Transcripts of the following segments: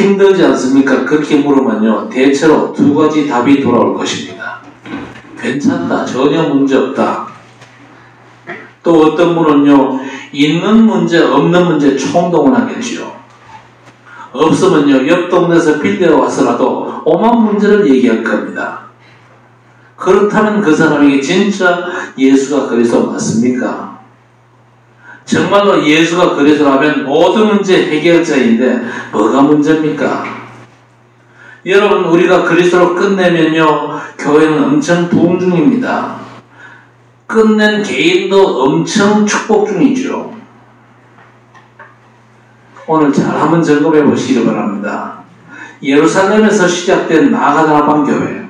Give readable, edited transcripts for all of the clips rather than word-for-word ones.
힘들지 않습니까? 그렇게 물으면요, 대체로 두 가지 답이 돌아올 것입니다. 괜찮다, 전혀 문제 없다. 또 어떤 분은요, 있는 문제, 없는 문제 총동원 하겠지요. 없으면요, 옆 동네에서 빌려와서라도 오만 문제를 얘기할 겁니다. 그렇다면 그 사람에게 진짜 예수가 그리스도 맞습니까? 정말로 예수가 그리스도라면 모든 문제 해결자인데 뭐가 문제입니까? 여러분, 우리가 그리스도로 끝내면요, 교회는 엄청 부흥 중입니다. 끝낸 개인도 엄청 축복 중이죠. 오늘 잘 한번 점검해 보시기 바랍니다. 예루살렘에서 시작된 마가다락방 교회,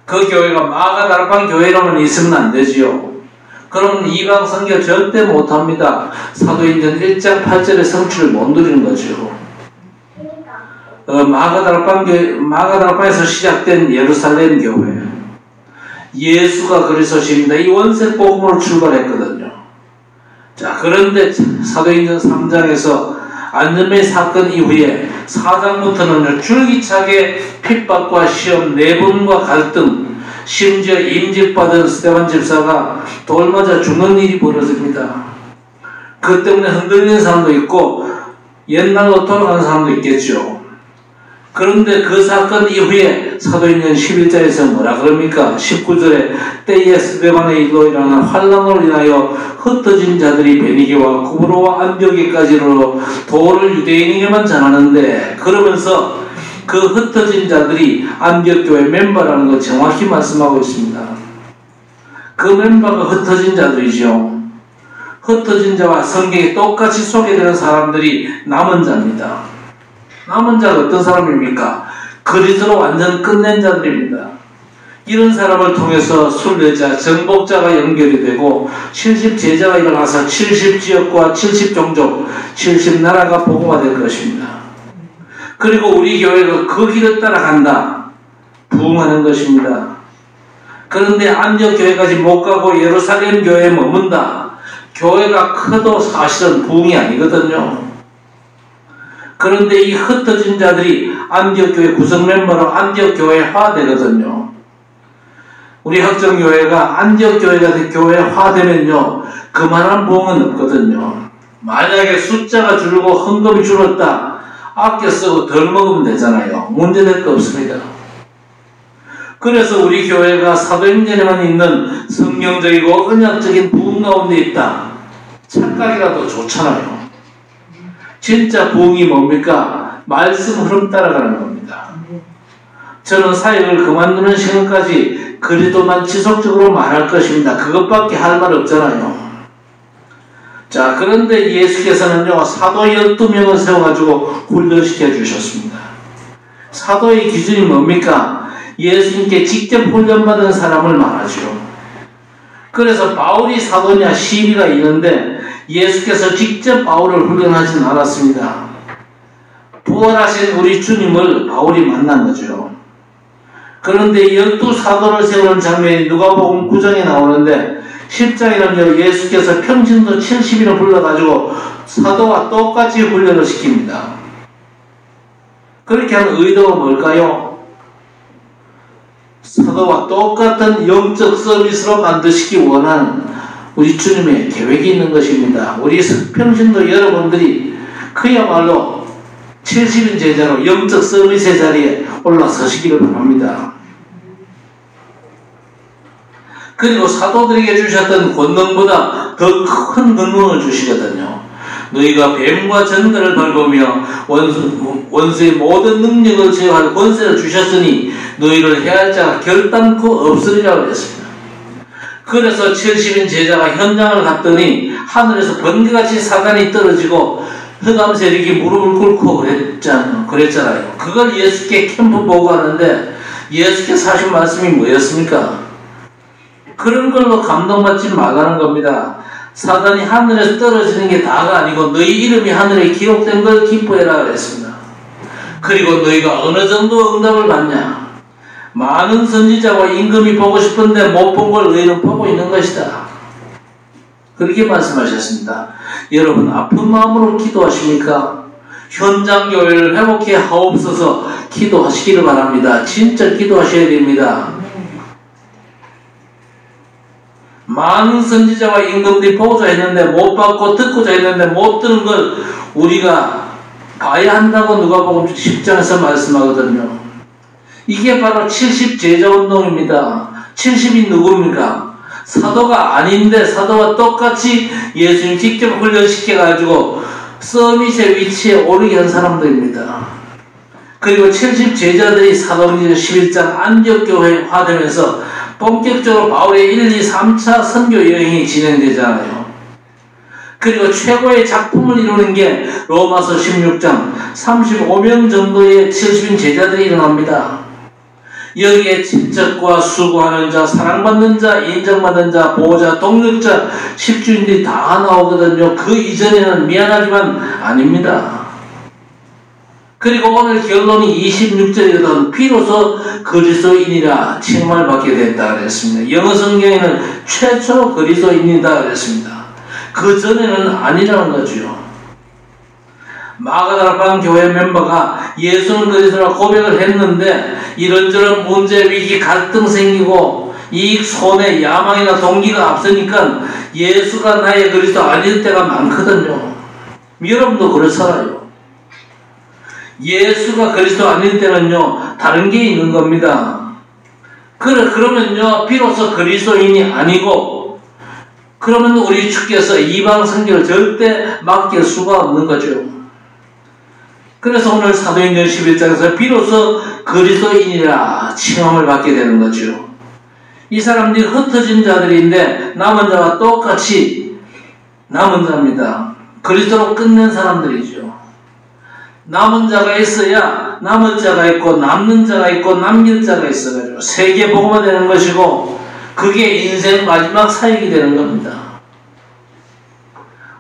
그 교회가 마가다락방 교회로만 있으면 안 되지요. 그러면 이방 선교 절대 못합니다. 사도행전 1장 8절의 성취를 못 누리는 거죠. 마가다락방에서 시작된 예루살렘 교회, 예수가 그리스도십니다. 이 원색 복음으로 출발했거든요. 자, 그런데 사도행전 3장에서 안전뱅이 사건 이후에 4장부터는 줄기차게 핍박과 시험, 내분과 갈등, 심지어 임직받은 스데반 집사가 돌 맞아 죽는 일이 벌어집니다. 그 때문에 흔들리는 사람도 있고 옛날로 돌아가는 사람도 있겠죠. 그런데 그 사건 이후에 사도행전 11장에서 뭐라 그럽니까? 19절에 때에 스데반의 일로 일어난 환란으로 인하여 흩어진 자들이 베니게와 구브로와 안디오기까지로 도를 유대인에게만 전하는데, 그러면서 그 흩어진 자들이 안디옥 교회 멤버라는 걸 정확히 말씀하고 있습니다. 그 멤버가 흩어진 자들이죠. 흩어진 자와 성경에 똑같이 소개되는 사람들이 남은 자입니다. 남은 자가 어떤 사람입니까? 그리스도로 완전 끝낸 자들입니다. 이런 사람을 통해서 순례자, 정복자가 연결이 되고 70제자가 일어나서 70지역과 70종족, 70나라가 복음화될 것입니다. 그리고 우리 교회가 그 길을 따라간다, 부흥하는 것입니다. 그런데 안디옥 교회까지 못 가고 예루살렘 교회에 머문다, 교회가 커도 사실은 부흥이 아니거든요. 그런데 이 흩어진 자들이 안디옥 교회 구성 멤버로 안디옥 교회화 되거든요. 우리 학정교회가 안디옥 교회가 교회화되면요, 그만한 부흥은 없거든요. 만약에 숫자가 줄고 헌금이 줄었다, 아껴 쓰고 덜 먹으면 되잖아요. 문제될 거 없습니다. 그래서 우리 교회가 사도행전에만 있는 성경적이고 언약적인 부흥 가운데 있다, 착각이라도 좋잖아요. 진짜 부흥이 뭡니까? 말씀 흐름 따라가는 겁니다. 저는 사역을 그만두는 시간까지 그리스도만 지속적으로 말할 것입니다. 그것밖에 할 말 없잖아요. 자, 그런데 예수께서는요, 사도 12명을 세워가지고 훈련시켜 주셨습니다. 사도의 기준이 뭡니까? 예수님께 직접 훈련받은 사람을 말하죠. 그래서 바울이 사도냐 시비가 있는데 예수께서 직접 바울을 훈련하지는 않았습니다. 부활하신 우리 주님을 바울이 만난 거죠. 그런데 12사도를 세우는 장면이 누가복음 9장에 나오는데 10장에는요, 예수께서 평신도 70인을 불러가지고 사도와 똑같이 훈련을 시킵니다. 그렇게 하는 의도가 뭘까요? 사도와 똑같은 영적 서비스로 만드시기 원하는 우리 주님의 계획이 있는 것입니다. 우리 평신도 여러분들이 그야말로 70인 제자로 영적 서비스의 자리에 올라서시기를 바랍니다. 그리고 사도들에게 주셨던 권능보다 더 큰 권능을 주시거든요. 너희가 뱀과 전갈을 밟으며 원수의 모든 능력을 제어할 권세를 주셨으니 너희를 해할 자가 결단코 없으리라고 했습니다. 그래서 70인 제자가 현장을 갔더니 하늘에서 번개같이 사단이 떨어지고 흑암 세력이 무릎을 꿇고 그랬잖아요. 그걸 예수께 캠프 보고 하는데 예수께서 하신 말씀이 뭐였습니까? 그런 걸로 감동받지 말라는 겁니다. 사단이 하늘에서 떨어지는 게 다가 아니고 너희 이름이 하늘에 기록된 걸 기뻐해라 그랬습니다. 그리고 너희가 어느 정도 응답을 받냐? 많은 선지자와 임금이 보고 싶은데 못 본 걸 너희는 보고 있는 것이다. 그렇게 말씀하셨습니다. 여러분, 아픈 마음으로 기도하십니까? 현장 교회를 회복해 하옵소서 기도하시기를 바랍니다. 진짜 기도하셔야 됩니다. 많은 선지자와 임금들이 보고자 했는데 못 받고 듣고자 했는데 못 듣는 걸 우리가 봐야 한다고 누가복음 10장에서 말씀하거든요. 이게 바로 70제자운동입니다. 70이 누굽니까? 사도가 아닌데 사도와 똑같이 예수님 직접 훈련시켜가지고 서밋의 위치에 오르게 한 사람들입니다. 그리고 70제자들이 사도행전 11장 안디옥교회에 화되면서 본격적으로 바울의 1, 2, 3차 선교 여행이 진행되잖아요. 그리고 최고의 작품을 이루는 게 로마서 16장 35명 정도의 70인 제자들이 일어납니다. 여기에 친척과 수고하는 자, 사랑받는 자, 인정받는 자, 보호자, 동력자, 십주인들이 다 나오거든요. 그 이전에는 미안하지만 아닙니다. 그리고 오늘 결론이 26절이거든. 비로소 그리스도인이라 칭함을 받게 됐다 그랬습니다. 영어 성경에는 최초로 그리스도인이다 그랬습니다. 그 전에는 아니라는 거죠. 마가다라방 교회 멤버가 예수는 그리스도라 고백을 했는데 이런저런 문제, 위기, 갈등 생기고 이익, 손해, 야망이나 동기가 앞서니까 예수가 나의 그리스도 아닐 때가 많거든요. 여러분도 그렇잖아요. 예수가 그리스도 아닐 때는요 다른 게 있는 겁니다. 그러면요 비로소 그리스도인이 아니고 그러면 우리 주께서 이방 선교를 절대 맡길 수가 없는 거죠. 그래서 오늘 사도행전 11장에서 비로소 그리스도인이라 칭함을 받게 되는 거죠. 이 사람들이 흩어진 자들인데 남은 자와 똑같이 남은 자입니다. 그리스도로 끝낸 사람들이죠. 남은 자가 있어야 남은 자가 있고 남는 자가 있고 남길 자가 있어가지고 세계 복음화 되는 것이고 그게 인생 마지막 사역이 되는 겁니다.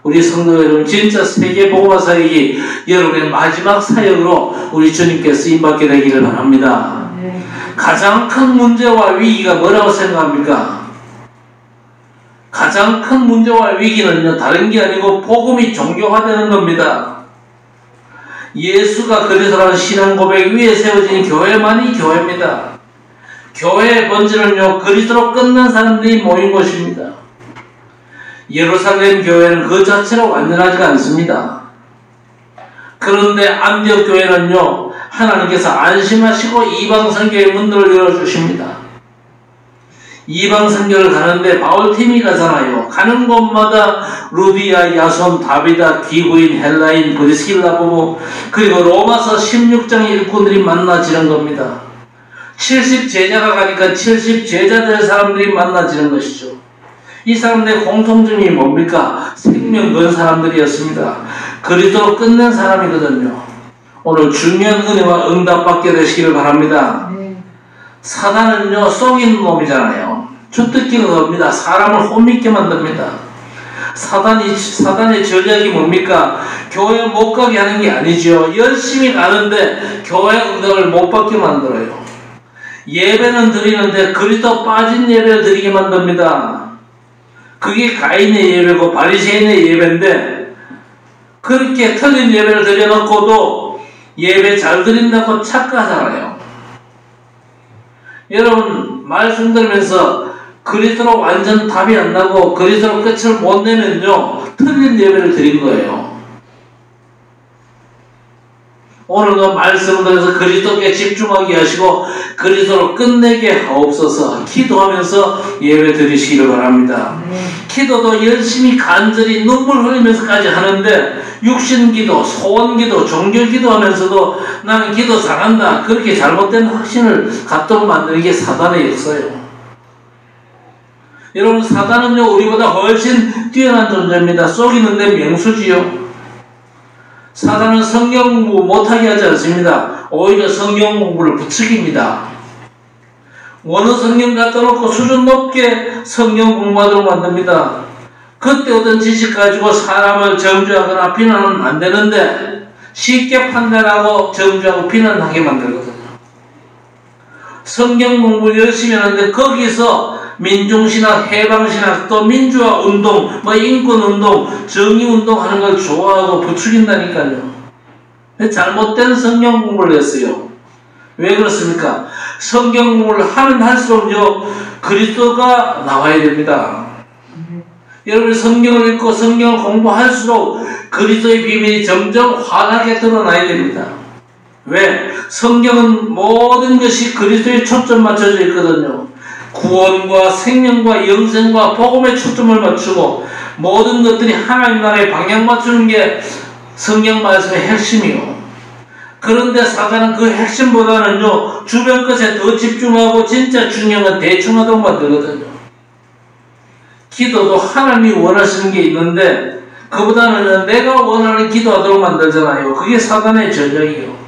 우리 성도 여러분 진짜 세계 복음화 사역이 여러분의 마지막 사역으로 우리 주님께 쓰임받게 되기를 바랍니다. 가장 큰 문제와 위기가 뭐라고 생각합니까? 가장 큰 문제와 위기는요 다른 게 아니고 복음이 종교화되는 겁니다. 예수가 그리스도라는 신앙 고백 위에 세워진 교회만이 교회입니다. 교회의 본질은요 그리스도로 끝난 사람들이 모인 곳입니다. 예루살렘 교회는 그 자체로 완전하지가 않습니다. 그런데 안디옥 교회는요 하나님께서 안심하시고 이방 선교의 문들을 열어주십니다. 이방 선교를 가는데 바울팀이 가잖아요. 가는 곳마다 루디아, 야손, 다비다, 기부인, 헬라인, 브리스길라 부부 그리고 로마서 16장의 일꾼들이 만나지는 겁니다. 70제자가 가니까 70제자들의 사람들이 만나지는 것이죠. 이 사람들의 공통점이 뭡니까? 생명 건 사람들이었습니다. 그리스도로 끝낸 사람이거든요. 오늘 중요한 은혜와 응답받게 되시기를 바랍니다. 사단은요 속이는 놈이잖아요. 주특기가 겁니다. 사람을 혼미게 만듭니다. 사단의 전략이 뭡니까? 교회 못 가게 하는 게 아니죠. 열심히 가는데 교회 응답을 못 받게 만들어요. 예배는 드리는데 그리스도 빠진 예배를 드리게 만듭니다. 그게 가인의 예배고 바리새인의 예배인데 그렇게 틀린 예배를 드려놓고도 예배 잘 드린다고 착각하잖아요. 여러분 말씀 들으면서 그리스도로 완전 답이 안 나고 그리스도로 끝을 못 내면요 틀린 예배를 드린 거예요. 오늘도 말씀을 들어서 그리스도께 집중하게 하시고 그리스도로 끝내게 하옵소서. 기도하면서 예배 드리시기를 바랍니다. 기도도 열심히 간절히 눈물 흘리면서까지 하는데 육신기도, 소원기도, 종교기도 하면서도 나는 기도 잘한다 그렇게 잘못된 확신을 갖도록 만드는 게 사단의 역사예요. 여러분 사단은요 우리보다 훨씬 뛰어난 존재입니다. 속이는데 명수지요. 사단은 성경 공부 못하게 하지 않습니다. 오히려 성경 공부를 부추깁니다. 원어 성경 갖다 놓고 수준 높게 성경 공부하도록 만듭니다. 그때 얻은 지식 가지고 사람을 정죄하거나 비난하면 안 되는데 쉽게 판단하고 정죄하고 비난하게 만들거든요. 성경 공부 열심히 하는데 거기서 민중신학, 해방신학, 또 민주화운동, 인권운동, 정의운동 하는 걸 좋아하고 부추긴다니까요. 잘못된 성경 공부를 했어요. 왜 그렇습니까? 성경 공부를 하면 할수록요, 그리스도가 나와야 됩니다. 여러분이 성경을 읽고 성경을 공부할수록 그리스도의 비밀이 점점 환하게 드러나야 됩니다. 왜? 성경은 모든 것이 그리스도에 초점 맞춰져 있거든요. 구원과 생명과 영생과 복음에 초점을 맞추고 모든 것들이 하나님 나라에 방향 맞추는 게 성경 말씀의 핵심이요. 그런데 사단은 그 핵심보다는요, 주변 것에 더 집중하고 진짜 중요한 건 대충 하도록 만들거든요. 기도도 하나님이 원하시는 게 있는데 그보다는 내가 원하는 기도하도록 만들잖아요. 그게 사단의 전략이에요.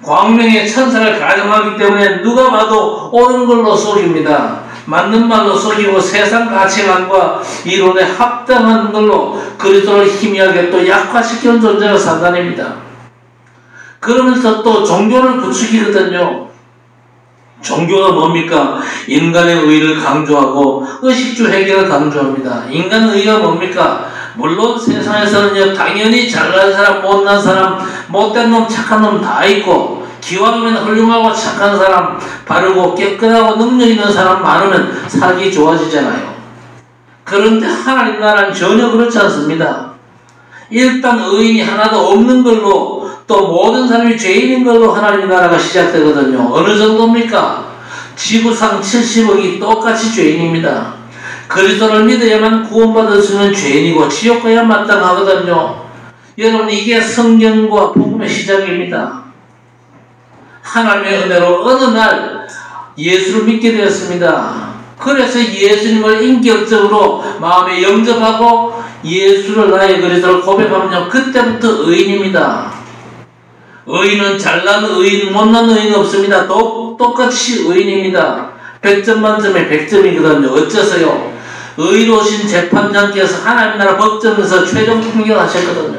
광명의 천사를 가정하기 때문에 누가 봐도 옳은 걸로 속입니다. 맞는 말로 속이고 세상 가치관과 이론에 합당한 걸로 그리스도를 희미하게 또 약화시키는 존재가 사단입니다. 그러면서 또 종교를 부추기거든요. 종교가 뭡니까? 인간의 의를 강조하고 의식주 해결을 강조합니다. 인간의 의가 뭡니까? 물론 세상에서는요, 당연히 잘난 사람, 못난 사람, 못된 놈, 착한 놈 다 있고, 기왕이면 훌륭하고 착한 사람, 바르고 깨끗하고 능력 있는 사람 많으면 살기 좋아지잖아요. 그런데 하나님 나라는 전혀 그렇지 않습니다. 일단 의인이 하나도 없는 걸로, 또 모든 사람이 죄인인 걸로 하나님 나라가 시작되거든요. 어느 정도입니까? 지구상 70억이 똑같이 죄인입니다. 그리스도를 믿어야만 구원받을 수 있는 죄인이고 지옥 가야 마땅하거든요. 여러분, 이게 성경과 복음의 시작입니다. 하나님의 은혜로 어느 날 예수를 믿게 되었습니다. 그래서 예수님을 인격적으로 마음에 영접하고 예수를 나의 그리스도를 고백하면요, 그때부터 의인입니다. 의인은 잘난 의인, 못난 의인 없습니다. 똑같이 의인입니다. 100점 만점에 100점이거든요. 어째서요? 의로우신 재판장께서 하나님 나라 법정에서 최종 판결하셨거든요.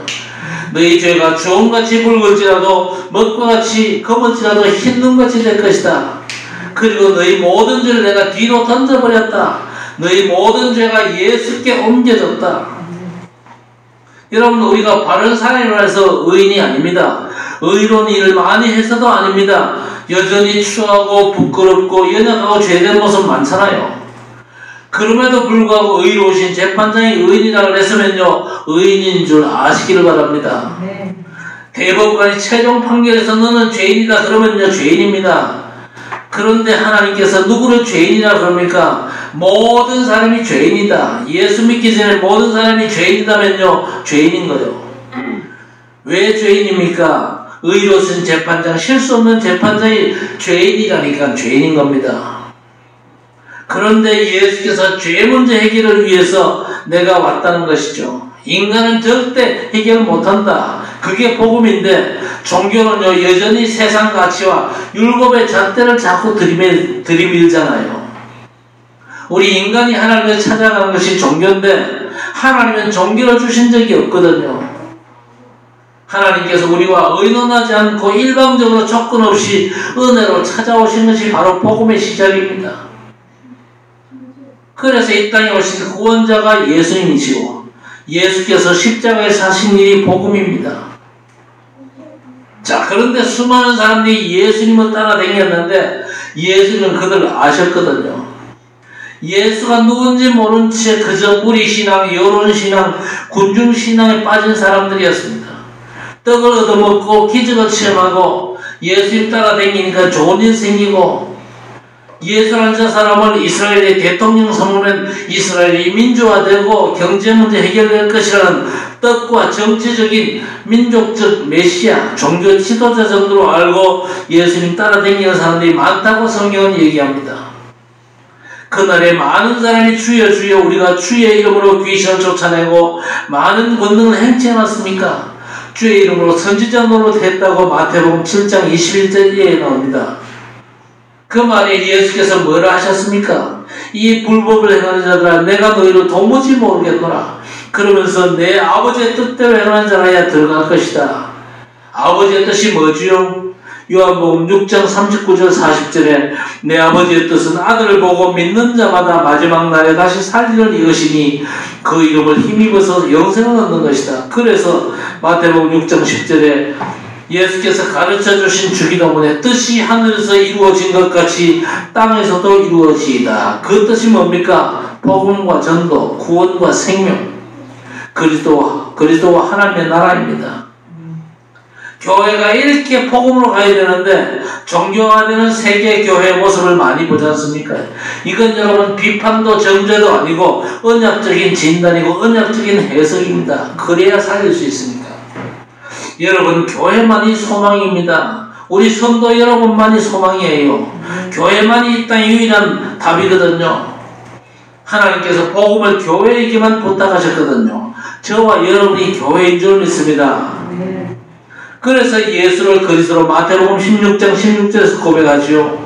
너희 죄가 주홍같이 붉을지라도 먹과 같이 검을지라도 흰 눈같이 될 것이다. 그리고 너희 모든 죄를 내가 뒤로 던져버렸다. 너희 모든 죄가 예수께 옮겨졌다. 여러분, 우리가 바른 사람이라 해서 의인이 아닙니다. 의로운 일을 많이 해서도 아닙니다. 여전히 추하고 부끄럽고 연약하고 죄된 모습 많잖아요. 그럼에도 불구하고 의로우신 재판장이 의인이라고 했으면요, 의인인 줄 아시기를 바랍니다. 대법관이 최종 판결에서 너는 죄인이다 그러면요, 죄인입니다. 그런데 하나님께서 누구를 죄인이라 그럽니까? 모든 사람이 죄인이다. 예수 믿기 전에 모든 사람이 죄인이다면요, 죄인인 거예요. 왜 죄인입니까? 의로우신 재판장, 실수 없는 재판장이 죄인이라니까 죄인인 겁니다. 그런데 예수께서 죄 문제 해결을 위해서 내가 왔다는 것이죠. 인간은 절대 해결 못한다. 그게 복음인데, 종교는요, 여전히 세상 가치와 율법의 잣대를 자꾸 들이밀잖아요. 우리 인간이 하나님을 찾아가는 것이 종교인데, 하나님은 종교를 주신 적이 없거든요. 하나님께서 우리와 의논하지 않고 일방적으로 조건 없이 은혜로 찾아오신 것이 바로 복음의 시작입니다. 그래서 이 땅에 오신 구원자가 예수님이시고 예수께서 십자가에 사신 일이 복음입니다. 자, 그런데 수많은 사람들이 예수님을 따라다녔는데 예수님은 그들을 아셨거든요. 예수가 누군지 모른 채 그저 무리신앙, 여론신앙, 군중신앙에 빠진 사람들이었습니다. 떡을 얻어먹고 기적을 체험하고 예수님 따라다니니까 좋은 일 생기고, 예수라는 저 사람을 이스라엘의 대통령 삼으면 이스라엘이 민주화되고 경제 문제 해결될 것이라는 떡과 정치적인 민족적 메시아, 종교 지도자 정도로 알고 예수님 따라다니는 사람들이 많다고 성경은 얘기합니다. 그날에 많은 사람이 주여 주여 우리가 주의 이름으로 귀신을 쫓아내고 많은 권능을 행치해놨습니까? 주의 이름으로 선지자 노릇했다고 마태복음 7장 21절에 나옵니다. 그 말에 예수께서 뭐라 하셨습니까? 이 불법을 행하는 자들아, 내가 너희를 도무지 모르겠노라. 그러면서 내 아버지의 뜻대로 행하는 자라야 들어갈 것이다. 아버지의 뜻이 뭐지요? 요한복음 6장 39절 40절에 내 아버지의 뜻은 아들을 보고 믿는 자마다 마지막 날에 다시 살리는 이것이니 그 이름을 힘입어서 영생을 얻는 것이다. 그래서 마태복음 6장 10절에 예수께서 가르쳐 주신 주기도문의 뜻이 하늘에서 이루어진 것 같이 땅에서도 이루어지이다. 그 뜻이 뭡니까? 복음과 전도, 구원과 생명, 그리스도와 하나님의 나라입니다. 교회가 이렇게 복음으로 가야 되는데 종교화되는 세계 교회의 모습을 많이 보지 않습니까? 이건 여러분 비판도 정죄도 아니고 언약적인 진단이고 언약적인 해석입니다. 그래야 살릴 수 있습니다. 여러분 교회만이 소망입니다. 우리 성도 여러분만이 소망이에요. 교회만이 이 땅의 유일한 답이거든요. 하나님께서 복음을 교회에게만 부탁하셨거든요. 저와 여러분이 교회인 줄 믿습니다. 그래서 예수를 그리스도로 마태복음 16장 16절에서 고백하지요.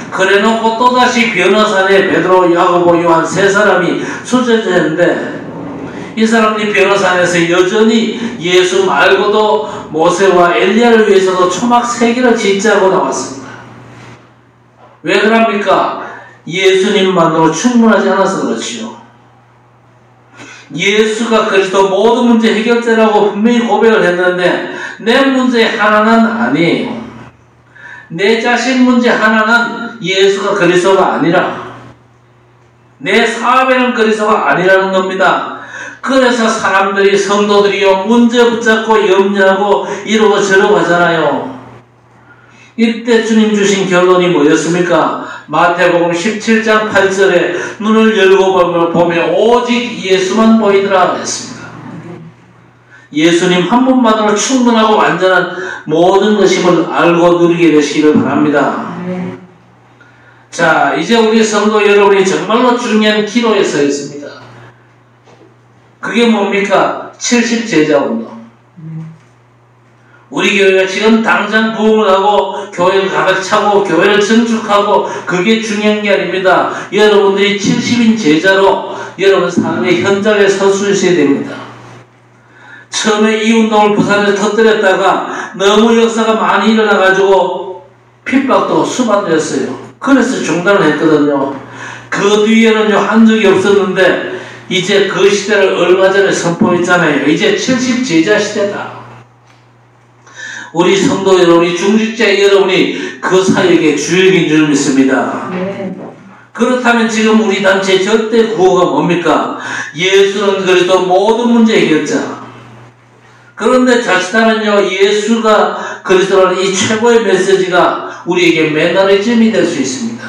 그래놓고 또다시 변호사네 베드로, 야고보, 요한 세 사람이 수제자인데 이 사람들이 변호사에서 여전히 예수 말고도 모세와 엘리야를 위해서도 초막 3개를 짓자고 나왔습니다. 왜 그럽니까? 예수님만으로 충분하지 않아서 그렇지요. 예수가 그리스도 모든 문제 해결자라고 분명히 고백을 했는데 내 문제 하나는 아니에요. 내 자신 문제 하나는 예수가 그리스도가 아니라 내 사업에는 그리스도가 아니라는 겁니다. 그래서 사람들이 성도들이요 문제 붙잡고 염려하고 이러고 저러고 하잖아요. 이때 주님 주신 결론이 뭐였습니까? 마태복음 17장 8절에 눈을 열고 보면 오직 예수만 보이더라 했습니다. 예수님 한 분만으로 충분하고 완전한 모든 것임을 알고 누리게 되시기를 바랍니다. 자, 이제 우리 성도 여러분이 정말로 중요한 기로에 서 있습니다. 그게 뭡니까? 70제자운동. 우리 교회가 지금 당장 부흥을 하고 교회를 가득 차고 교회를 증축하고 그게 중요한 게 아닙니다. 여러분들이 70인 제자로 여러분 삶의 현장에 설 수 있어야 됩니다. 처음에 이 운동을 부산에서 터뜨렸다가 너무 역사가 많이 일어나가지고 핍박도 수반되었어요. 그래서 중단을 했거든요. 그 뒤에는요 한 적이 없었는데 이제 그 시대를 얼마 전에 선포했잖아요. 이제 70제자 시대다. 우리 성도 여러분이 중직자 여러분이 그 사역의 주역인 줄 믿습니다. 그렇다면 지금 우리 단체 절대 구호가 뭡니까? 예수는 그리스도 모든 문제 해결자. 그런데 자칫하면요 예수가 그리스도라는 이 최고의 메시지가 우리에게 매너리즘이 될 수 있습니다.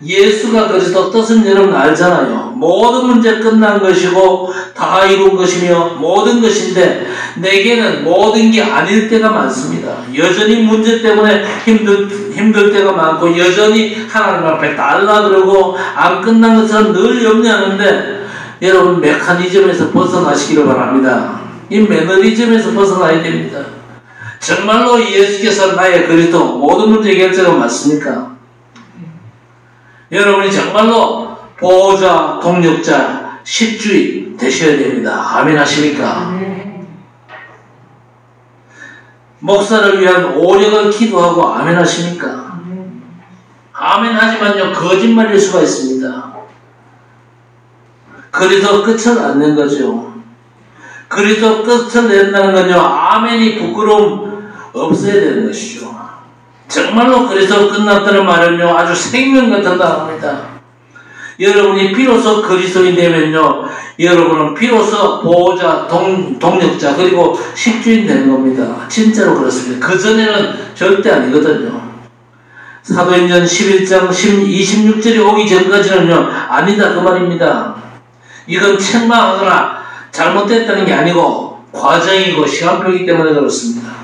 예수가 그리스도 뜻은 여러분 알잖아요. 모든 문제 끝난 것이고 다 이룬 것이며 모든 것인데 내게는 모든 게 아닐 때가 많습니다. 여전히 문제 때문에 힘들 때가 많고 여전히 하나님 앞에 달라 그러고 안 끝난 것처럼 늘 염려하는데 여러분 메커니즘에서 벗어나시기를 바랍니다. 이 매너리즘에서 벗어나야 됩니다. 정말로 예수께서 나의 그리스도 모든 문제 해결자가 맞습니까? 여러분이 정말로 보호자, 동력자, 십주인 되셔야 됩니다. 아멘 하십니까? 목사를 위한 오력을 기도하고 아멘 하십니까? 아멘 하지만요 거짓말일 수가 있습니다. 그래서 끝을 안 낸 거죠. 그래서 끝을 낸다는 건요 아멘이 부끄러움 없어야 되는 것이죠. 정말로 그래서 끝났다는 말은요 아주 생명 같은 단어입니다. 여러분이 비로소 그리스도인 되면요 여러분은 비로소 보호자, 동력자 그리고 식주인 되는 겁니다. 진짜로 그렇습니다. 그전에는 절대 아니거든요. 사도행전 11장 26절이 오기 전까지는요 아니다 그 말입니다. 이건 책망하거나 잘못됐다는 게 아니고 과정이고 시간표이기 때문에 그렇습니다.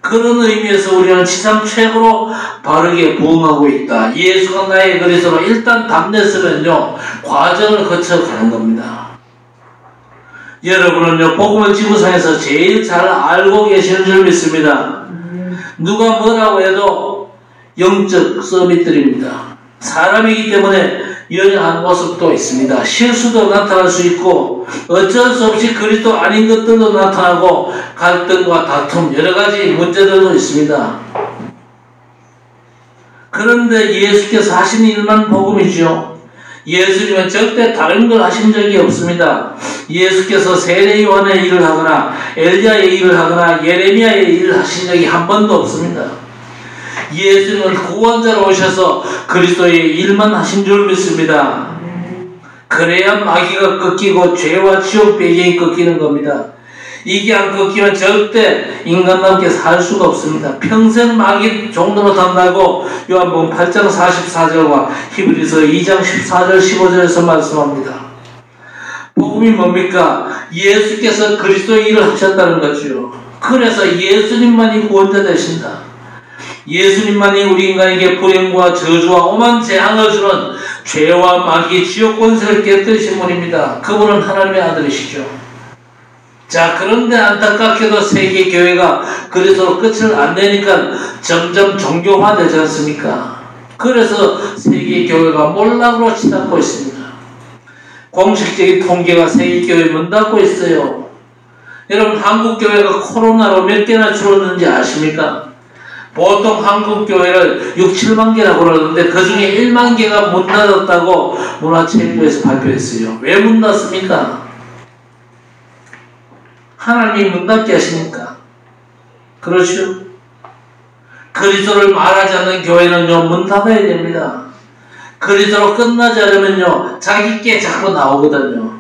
그런 의미에서 우리는 지상 최고로 바르게 부응하고 있다. 예수가 나의 그리스도로 일단 답냈으면요 과정을 거쳐가는 겁니다. 여러분은요 복음을 지구상에서 제일 잘 알고 계시는 줄 믿습니다. 누가 뭐라고 해도 영적 서밋들입니다. 사람이기 때문에 연약한 모습도 있습니다. 실수도 나타날 수 있고 어쩔 수 없이 그리스도 아닌 것들도 나타나고 갈등과 다툼 여러 가지 문제들도 있습니다. 그런데 예수께서 하신 일만 복음이죠. 예수님은 절대 다른 걸 하신 적이 없습니다. 예수께서 세례 요한의 일을 하거나 엘리야의 일을 하거나 예레미야의 일을 하신 적이 한 번도 없습니다. 예수님은 구원자로 오셔서 그리스도의 일만 하신 줄 믿습니다. 그래야 마귀가 꺾이고 죄와 지옥 배경이 꺾이는 겁니다. 이게 안 꺾이면 절대 인간답게 살 수가 없습니다. 평생 마귀 종로로 산다고 요한복음 8장 44절과 히브리서 2장 14절 15절에서 말씀합니다. 복음이 뭡니까? 예수께서 그리스도의 일을 하셨다는 거죠. 그래서 예수님만이 구원자 되신다. 예수님만이 우리 인간에게 불행과 저주와 오만 재앙을 주는 죄와 마귀 지옥 권세를 깨뜨리신 분입니다. 그분은 하나님의 아들이시죠. 자, 그런데 안타깝게도 세계 교회가 그리스도로 끝을 안 내니까 점점 종교화되지 않습니까? 그래서 세계 교회가 몰락으로 치닫고 있습니다. 공식적인 통계가 세계 교회 문 닫고 있어요. 여러분, 한국 교회가 코로나로 몇 개나 줄었는지 아십니까? 보통 한국 교회를 6, 7만 개라고 그러는데 그 중에 1만 개가 문 닫았다고 문화체육부에서 발표했어요. 왜 문 닫습니까? 하나님이 문 닫게 하시니까. 그렇죠? 그리스도를 말하지 않는 교회는요, 문 닫아야 됩니다. 그리스도로 끝나지 않으면요, 자기 게 자꾸 나오거든요.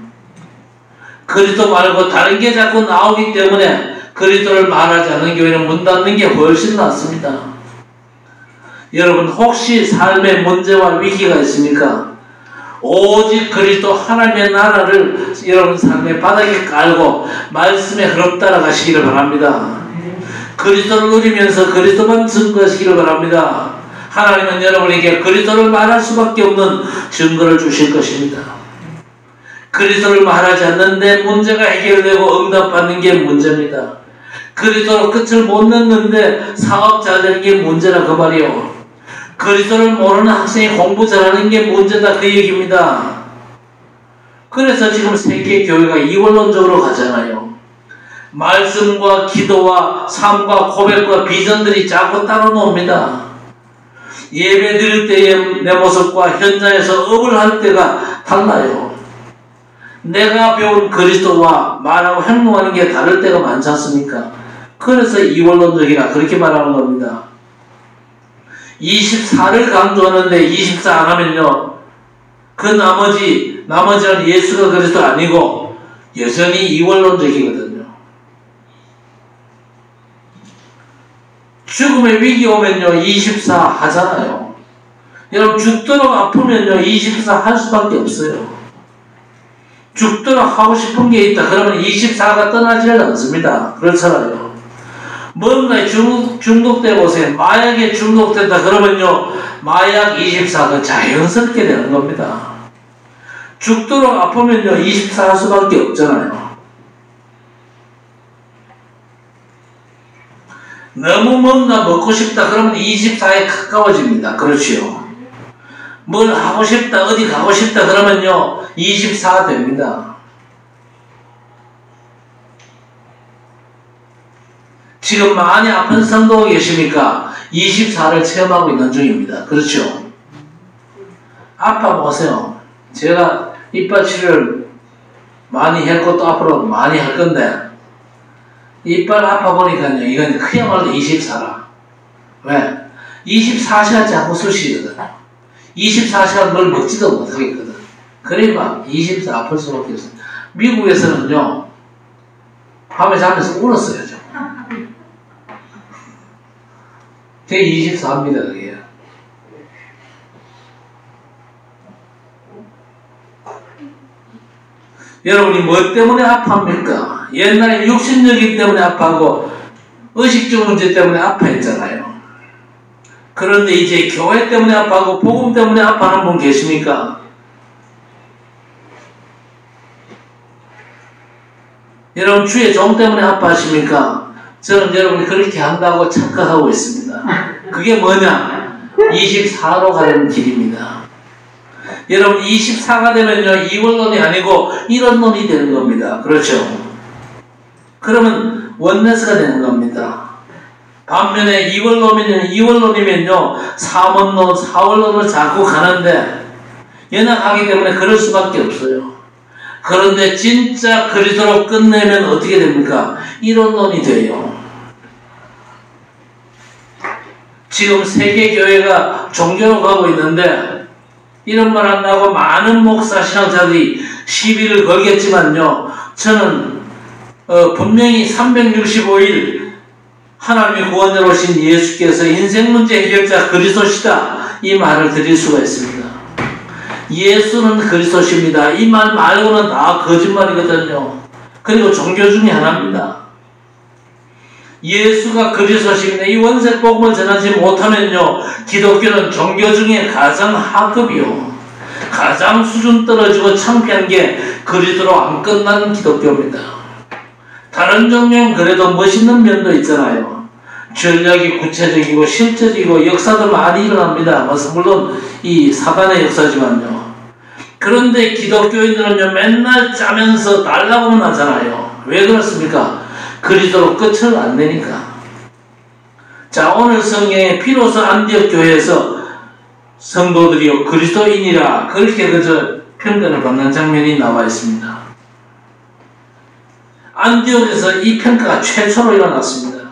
그리스도 말고 다른 게 자꾸 나오기 때문에 그리스도를 말하지 않는 교회는 문 닫는 게 훨씬 낫습니다. 여러분, 혹시 삶에 문제와 위기가 있습니까? 오직 그리스도 하나님의 나라를 여러분 삶의 바닥에 깔고 말씀에 흐름 따라가시기를 바랍니다. 그리스도를 누리면서 그리스도만 증거하시기를 바랍니다. 하나님은 여러분에게 그리스도를 말할 수밖에 없는 증거를 주실 것입니다. 그리스도를 말하지 않는데 문제가 해결되고 응답받는 게 문제입니다. 그리스도로 끝을 못 넣는데 사업 잘 되는 게 문제라 그 말이요. 그리스도를 모르는 학생이 공부 잘하는 게 문제다 그 얘기입니다. 그래서 지금 세계 교회가 이원론적으로 가잖아요. 말씀과 기도와 삶과 고백과 비전들이 자꾸 따로 놉니다. 예배 드릴 때의 내 모습과 현장에서 업을 할 때가 달라요. 내가 배운 그리스도와 말하고 행동하는 게 다를 때가 많지 않습니까? 그래서 이원론적이라 그렇게 말하는 겁니다. 24를 강조하는데 24 안 하면요, 그 나머지는 예수가 그리스도 아니고 여전히 이원론적이거든요. 죽음의 위기 오면요 24 하잖아요. 여러분, 죽도록 아프면요 24 할 수밖에 없어요. 죽도록 하고 싶은 게 있다 그러면 24가 떠나지를 않습니다. 그렇잖아요. 뭔가에 중독돼 보세요. 마약에 중독된다 그러면요 마약 24가 자연스럽게 되는 겁니다. 죽도록 아프면요 24 할 수밖에 없잖아요. 너무 뭔가 먹고 싶다 그러면 24에 가까워집니다. 그렇지요. 뭘 하고 싶다, 어디 가고 싶다 그러면요 24 됩니다. 지금 많이 아픈 성도가 계십니까? 24를 체험하고 있는 중입니다. 그렇죠? 아파 보세요. 제가 이빨 치료를 많이 했고 또 앞으로 많이 할 건데 이빨 아파 보니까요 이건 그야말로 24라. 왜? 24시간 자꾸 쑤시거든. 24시간 뭘 먹지도 못하겠거든. 그래야 24 아플 수밖에 없어요. 미국에서는요 밤에 자면서 울었어요. 그게 24입니다. 그게. 여러분이 뭐 때문에 아파합니까? 옛날에 육신적인 때문에 아파하고 의식주 문제 때문에 아파했잖아요. 그런데 이제 교회 때문에 아파하고 복음 때문에 아파하는 분 계십니까? 여러분 주의 종 때문에 아파하십니까? 저는 여러분이 그렇게 한다고 착각하고 있습니다. 그게 뭐냐? 24로 가는 길입니다. 여러분 24가 되면요 이원론이 아니고 일원론이 되는 겁니다. 그렇죠? 그러면 원네스가 되는 겁니다. 반면에 이원론이면요 삼원론, 사원론을 자꾸 가는데 연약하기 때문에 그럴 수밖에 없어요. 그런데 진짜 그리스도로 끝내면 어떻게 됩니까? 일원론이 돼요. 지금 세계교회가 종교로 가고 있는데 이런 말 한다고 많은 목사 신앙자들이 시비를 걸겠지만요. 저는 분명히 365일 하나님의 구원자로 오신 예수께서 인생 문제 해결자 그리스도시다 이 말을 드릴 수가 있습니다. 예수는 그리스도십니다. 이 말 말고는 다 거짓말이거든요. 그리고 종교 중에 하나입니다. 예수가 그리스도십니다. 이 원색 복음을 전하지 못하면요 기독교는 종교 중에 가장 하급이요 가장 수준 떨어지고 창피한 게 그리스도로 안 끝나는 기독교입니다. 다른 종교는 그래도 멋있는 면도 있잖아요. 전략이 구체적이고 실제적이고 역사도 많이 일어납니다. 물론 이 사단의 역사지만요. 그런데 기독교인들은요 맨날 짜면서 달라고만 하잖아요. 왜 그렇습니까? 그리스도로 끝을 안 내니까. 자, 오늘 성경에 비로소 안디옥 교회에서 성도들이요 그리스도인이라 그렇게 그저 평가를 받는 장면이 나와 있습니다. 안디옥에서 이 평가가 최초로 일어났습니다.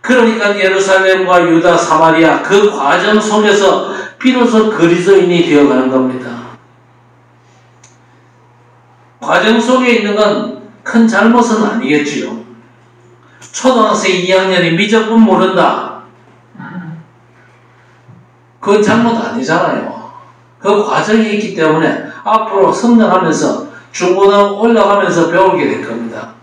그러니까 예루살렘과 유다, 사마리아 그 과정 속에서 비로소 그리스도인이 되어가는 겁니다. 과정 속에 있는 건 큰 잘못은 아니겠지요. 초등학생 2학년이 미적분 모른다. 그건 잘못 아니잖아요. 그 과정이 있기 때문에 앞으로 성장하면서 중고등 올라가면서 배우게 될 겁니다.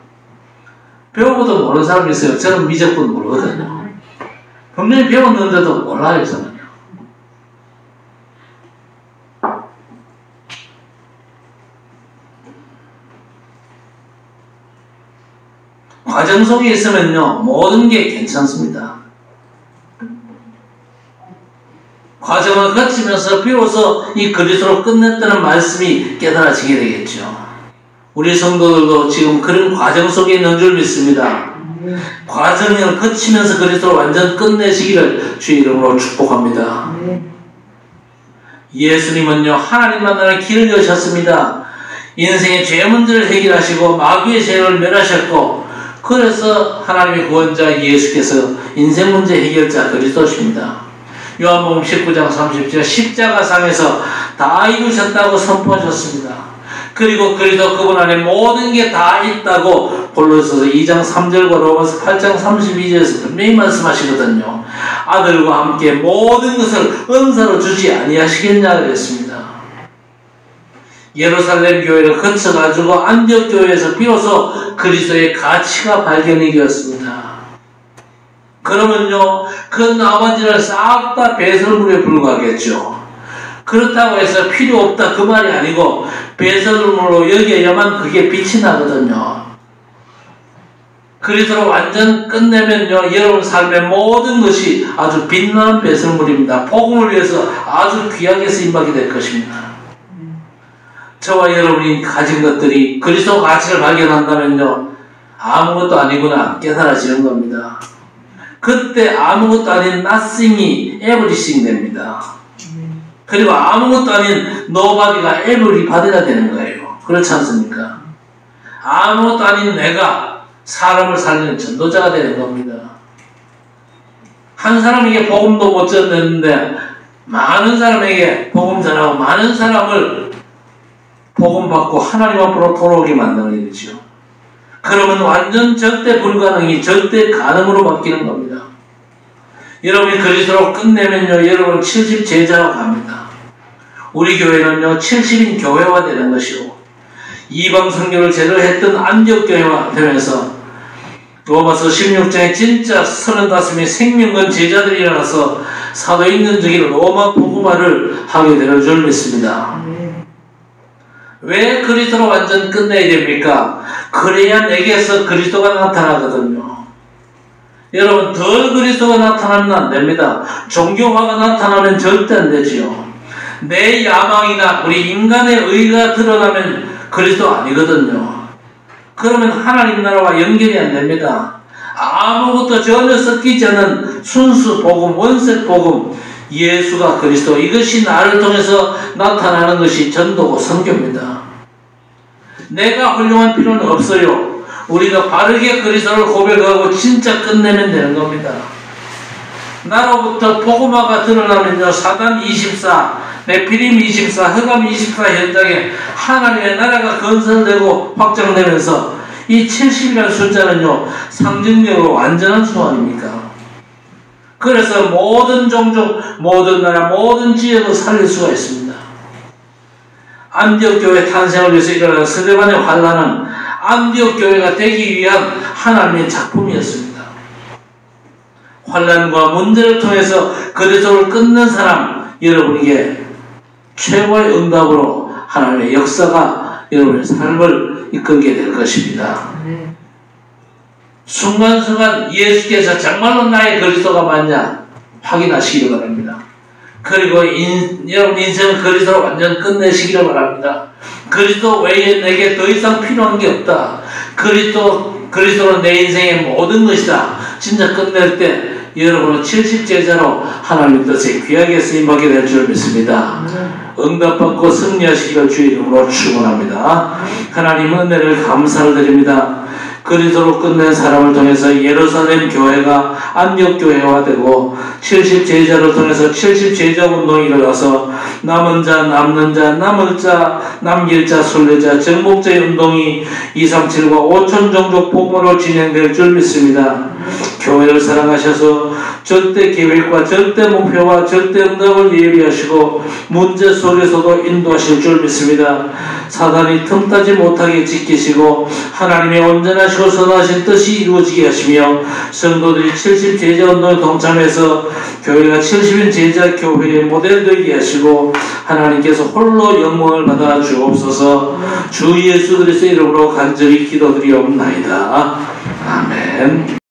배우고도 모르는 사람이 있어요. 저는 미적분 모르거든요. 분명히 배웠는데도 몰라요, 저는요. 과정 속에 있으면요, 모든 게 괜찮습니다. 과정을 거치면서 비로소 이 그리스도로 끝냈다는 말씀이 깨달아지게 되겠죠. 우리 성도들도 지금 그런 과정 속에 있는 줄 믿습니다. 과정을 거치면서 그리스도로 완전 끝내시기를 주의 이름으로 축복합니다. 예수님은요, 하나님 만나는 길을 여셨습니다. 인생의 죄 문제를 해결하시고 마귀의 죄를 멸하셨고 그래서 하나님의 구원자 예수께서 인생 문제 해결자 그리스도십니다. 요한복음 19장 30절 십자가상에서 다 이루셨다고 선포하셨습니다. 그리고 그리스도 그분 안에 모든 게 다 있다고 골로새서 2장 3절과 로마서 8장 32절에서 분명히 말씀하시거든요. 아들과 함께 모든 것을 은사로 주지 아니하시겠냐 그랬습니다. 예루살렘 교회를 거쳐가지고 안디옥 교회에서 비로소 그리스도의 가치가 발견이 되었습니다. 그러면요, 그 나머지는 싹 다 배설물에 불과하겠죠. 그렇다고 해서 필요 없다 그 말이 아니고 배설물로 여겨야만 그게 빛이 나거든요. 그리스도로 완전 끝내면요, 여러분 삶의 모든 것이 아주 빛나는 배설물입니다. 복음을 위해서 아주 귀하게 쓰임받게 될 것입니다. 저와 여러분이 가진 것들이 그리스도 가치를 발견한다면요, 아무것도 아니구나 깨달아지는 겁니다. 그때 아무것도 아닌 nothing이 everything 됩니다. 그리고 아무것도 아닌 nobody가 everybody가 되는 거예요. 그렇지 않습니까? 아무것도 아닌 내가 사람을 살리는 전도자가 되는 겁니다. 한 사람에게 복음도 못 전했는데 많은 사람에게 복음 전하고 많은 사람을 복음 받고 하나님 앞으로 돌아오게 만드는 일이죠. 그러면 완전 절대 불가능이 절대 가능으로 바뀌는 겁니다. 여러분이 그리스도로 끝내면요, 여러분 70 제자로 갑니다. 우리 교회는요 70인 교회화 되는 것이고 이방 선교를 제대로 했던 안디옥 교회화 되면서 로마서 16장에 진짜 35명의 생명건 제자들이 일어나서 사도행전적인 로마 복음화를 하게 되는 줄 믿습니다. 왜 그리스도로 완전 끝내야 됩니까? 그래야 내게서 그리스도가 나타나거든요. 여러분 덜 그리스도가 나타나면 안 됩니다. 종교화가 나타나면 절대 안 되지요. 내 야망이나 우리 인간의 의가 드러나면 그리스도 아니거든요. 그러면 하나님 나라와 연결이 안 됩니다. 아무것도 전혀 섞이지 않는 순수 복음, 원색 복음, 예수가 그리스도, 이것이 나를 통해서 나타나는 것이 전도고 선교입니다. 내가 훌륭한 필요는 없어요. 우리가 바르게 그리스도를 고백하고 진짜 끝내면 되는 겁니다. 나로부터 복음화가 드러나면요, 사단 24, 네피림 24, 흑암 24 현장에 하나님의 나라가 건설되고 확장되면서 이 70이라는 숫자는요, 상징적으로 완전한 소원입니까? 그래서 모든 종족, 모든 나라, 모든 지역을 살릴 수가 있습니다. 안디옥 교회 탄생을 위해서 일어난 스데반의 환란은 안디옥 교회가 되기 위한 하나님의 작품이었습니다. 환란과 문제를 통해서 그리스도를 끊는 사람, 여러분에게 최고의 응답으로 하나님의 역사가 여러분의 삶을 이끌게 될 것입니다. 순간순간 예수께서 정말로 나의 그리스도가 맞냐 확인하시기를 바랍니다. 그리고 여러분 인생을 그리스도로 완전 끝내시기를 바랍니다. 그리스도 외에 내게 더 이상 필요한 게 없다. 그리스도는 내 인생의 모든 것이다. 진짜 끝낼 때 여러분은 70제자로 하나님 뜻에 귀하게 쓰임받게 될 줄 믿습니다. 응답받고 승리하시기를 주의 이름으로 축원합니다. 하나님 은혜를 감사를 드립니다. 그리스도로 끝낸 사람을 통해서 예루살렘 교회가 안디옥 교회화 되고 70제자를 통해서 70제자 운동이 일어나서 남은 자, 남는 자, 남을 자, 남길 자, 순례자, 정복자의 운동이 237과 5천 종족 복음으로 진행될 줄 믿습니다. 교회를 사랑하셔서 절대 계획과 절대 목표와 절대 응답을 예비하시고 문제 속에서도 인도하실 줄 믿습니다. 사단이 틈타지 못하게 지키시고 하나님의 온전하시고 선하신 뜻이 이루어지게 하시며 성도들이 70제자 운동에 동참해서 교회가 70인 제자 교회의 모델 되게 하시고 하나님께서 홀로 영광을 받아 주옵소서. 주 예수 그리스도의 이름으로 간절히 기도드리옵나이다. 아멘.